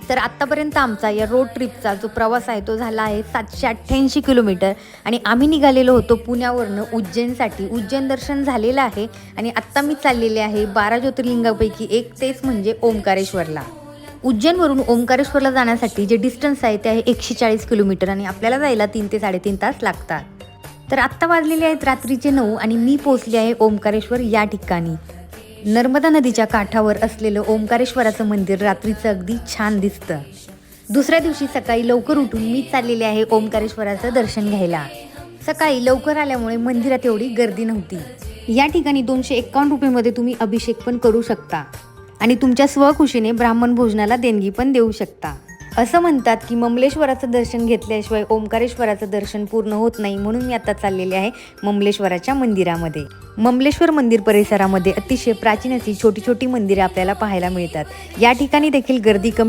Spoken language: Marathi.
तर आत्तापर्यंत आमचा या रोड ट्रिपचा जो प्रवास आहे तो झाला आहे 788 किलोमीटर आणि आम्ही निघालेलो होतो पुण्यावरनं उज्जैनसाठी. उज्जैन दर्शन झालेलं आहे आणि आत्ता मी चाललेले आहे 12 ज्योतिर्लिंगापैकी एक, तेच म्हणजे ओंकारेश्वरला. उज्जैनवरून ओंकारेश्वरला जाण्यासाठी जे डिस्टन्स आहे ते आहे 140 किलोमीटर आणि आपल्याला जायला 3 ते 3.5 तास लागतात. तर आत्ता वाजलेले आहेत रात्रीचे 9 आणि मी पोहोचले आहे ओंकारेश्वर या ठिकाणी. नर्मदा नदीच्या काठावर असलेलं ओंकारेश्वराचं मंदिर रात्रीचं अगदी छान दिसतं. दुसऱ्या दिवशी सकाळी लवकर उठून मी चाललेले आहे ओंकारेश्वराचं दर्शन घ्यायला. सकाळी लवकर आल्यामुळे मंदिरात एवढी गर्दी नव्हती. या ठिकाणी 251 रुपयेमध्ये तुम्ही अभिषेक पण करू शकता आणि तुमच्या स्वखुशीने ब्राह्मण भोजनाला देणगी पण देऊ शकता. असं म्हणतात की ममलेश्वराचं दर्शन घेतल्याशिवाय ओंकारेश्वराचं दर्शन पूर्ण होत नाही, म्हणून मी आता चाललेले आहे ममलेश्वराच्या मंदिरामध्ये. ममलेश्वर मंदिर परिसरामध्ये अतिशय प्राचीन अशी छोटी छोटी मंदिरे आपल्याला पाहायला मिळतात. या ठिकाणी देखील गर्दी कमी